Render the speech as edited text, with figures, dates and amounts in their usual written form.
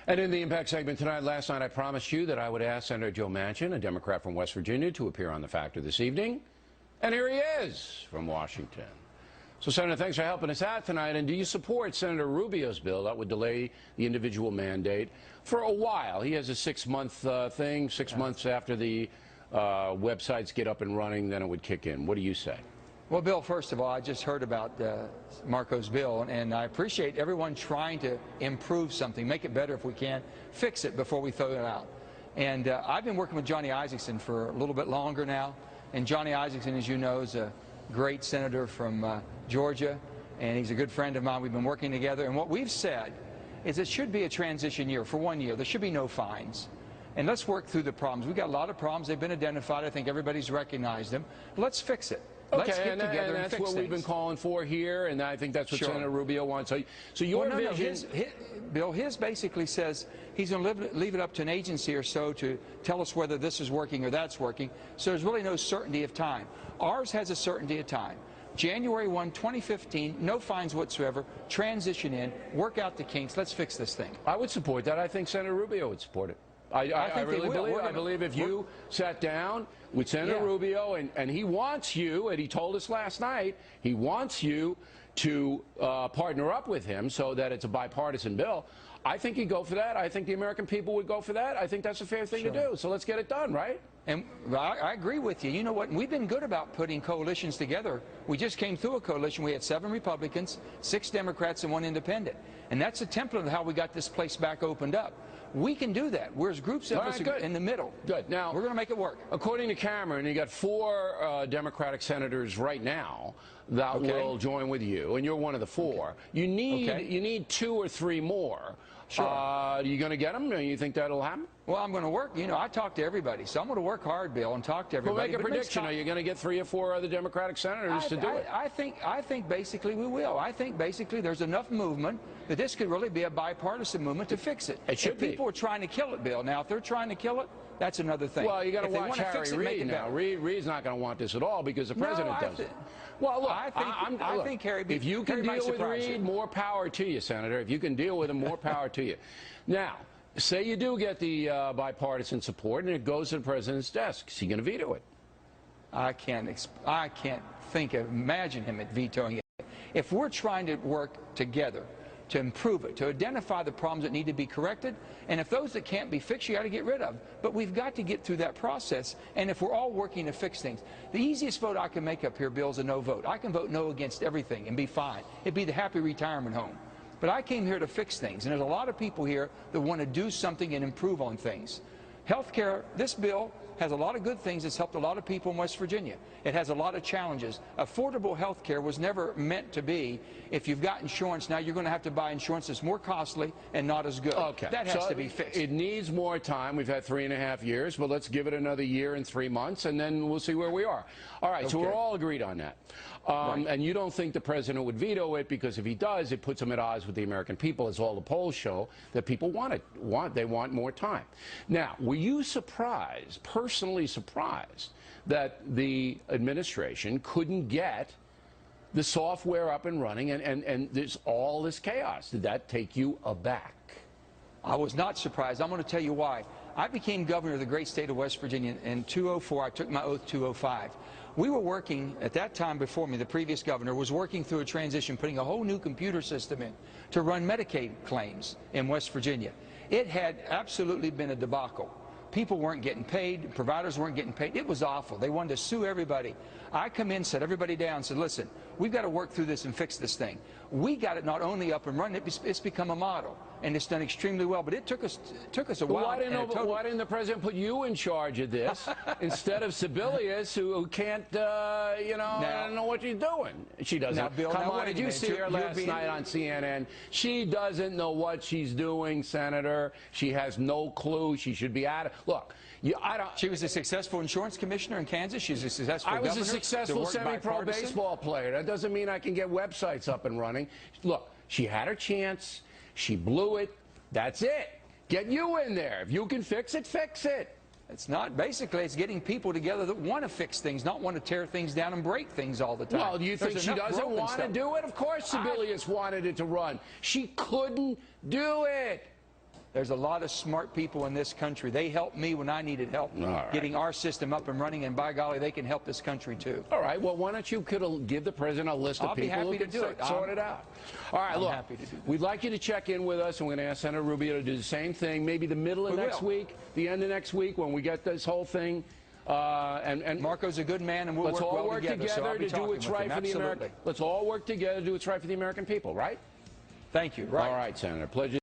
And in the Impact segment tonight, last night I promised you that I would ask Senator Joe Manchin, a Democrat from West Virginia, to appear on The Factor this evening. And here he is from Washington. So, Senator, thanks for helping us out tonight. And do you support Senator Rubio's bill that would delay the individual mandate for a while? He has a 6-month thing, 6 months after the websites get up and running, then it would kick in. What do you say? Well, Bill, first of all, I just heard about Marco's bill, and I appreciate everyone trying to improve something, make it better if we can, fix it before we throw it out. And I've been working with Johnny Isakson for a little bit longer now, and Johnny Isakson, as you know, is a great senator from Georgia, and he's a good friend of mine. We've been working together, and what we've said is it should be a transition year for 1 year. There should be no fines. And let's work through the problems. We've got a lot of problems. They've been identified. I think everybody's recognized them. Let's fix it. Okay, let's get together and that's fix what we've been calling for here, and I think that's what Senator Rubio wants. So your vision... Bill, his basically says he's going to leave it up to an agency or so to tell us whether this is working or that's working. So there's really no certainty of time. Ours has a certainty of time. January 1, 2015, no fines whatsoever, transition in, work out the kinks, let's fix this thing. I would support that. I think Senator Rubio would support it. I really believe it. I believe if you sat down with Senator Rubio and he wants you, and he told us last night, he wants you to partner up with him so that it's a bipartisan bill, I think he'd go for that. I think the American people would go for that. I think that's a fair thing to do. So let's get it done, right? And I agree with you. You know what? We've been good about putting coalitions together. We just came through a coalition. We had 7 Republicans, 6 Democrats, and 1 independent. And that's a template of how we got this place back opened up. We can do that. Whereas groups of us are in the middle. Good. Now, we're going to make it work. According to Cameron, you got 4 Democratic senators right now that will join with you, and you're one of the 4. You need 2 or 3 more. Sure. Are you going to get them? You think that'll happen? Well, I'm going to work. You know, I talk to everybody, so I'm going to work hard, Bill, and talk to everybody. Well, make a prediction. Are you going to get 3 or 4 other Democratic senators to do it? I think basically we will. I think basically there's enough movement that this could really be a bipartisan movement to fix it. It should be. People are trying to kill it, Bill. Now, if they're trying to kill it, that's another thing. Well, you got to watch Harry Reid now. Reid's not going to want this at all because the president does it. Well, look, I think Harry. If you can deal with Reid, more power to you, Senator. If you can deal with him, more power to you. Now, say you do get the bipartisan support and it goes to the president's desk. Is he going to veto it? I can't imagine him vetoing it. If we're trying to work together to improve it, to identify the problems that need to be corrected, and if those that can't be fixed, you got to get rid of. But we've got to get through that process, and if we're all working to fix things, the easiest vote I can make up here, Bill, is a no vote. I can vote no against everything and be fine. It'd be the happy retirement home. But I came here to fix things, and there's a lot of people here that want to do something and improve on things. Health care, this bill has a lot of good things. It's helped a lot of people in West Virginia. It has a lot of challenges. Affordable health care was never meant to be, if you've got insurance, now you're going to have to buy insurance that's more costly and not as good. Okay. That has to be fixed. It needs more time. We've had 3.5 years, but let's give it another year and 3 months, and then we'll see where we are. All right, so we're all agreed on that. And you don't think the president would veto it because if he does, it puts him at odds with the American people, as all the polls show, that people they want more time. Now, were you surprised, personally surprised, that the administration couldn't get the software up and running and there's all this chaos? Did that take you aback? I was not surprised. I'm going to tell you why. I became governor of the great state of West Virginia in 2004. I took my oath 2005. We were working, at that time before me, the previous governor was working through a transition, putting a whole new computer system in to run Medicaid claims in West Virginia. It had absolutely been a debacle. People weren't getting paid, providers weren't getting paid. It was awful. They wanted to sue everybody. I come in, set everybody down, said, listen, we've got to work through this and fix this thing. We got it not only up and running, it's become a model, and it's done extremely well. But it took us a while. Why didn't the president put you in charge of this instead of Sebelius, who can't, I don't know what she's doing. She doesn't. Now, Bill, come on, did you see her last night on CNN? She doesn't know what she's doing, Senator. She has no clue. She should be out of. Look, she was a successful insurance commissioner in Kansas. She's a successful governor. I was a successful semi-pro baseball player. That doesn't mean I can get websites up and running. Look, she had her chance. She blew it. That's it. Get you in there. If you can fix it, fix it. It's not, basically, it's getting people together that want to fix things, not want to tear things down and break things all the time. Well, do you think she doesn't want to do it? Of course Sebelius wanted it to run. She couldn't do it. There's a lot of smart people in this country. They helped me when I needed help getting our system up and running, and by golly, they can help this country too. All right. Well, why don't you give the president a list of people who can sort it out? All right. Look, we'd like you to check in with us, and we're going to ask Senator Rubio to do the same thing. Maybe the middle of next week, the end of next week, when we get this whole thing. And Marco's a good man, and we'll let's all work together to do what's right for the American. Let's all work together to do what's right for the American people. Right? Thank you. Right. All right, Senator. Pleasure.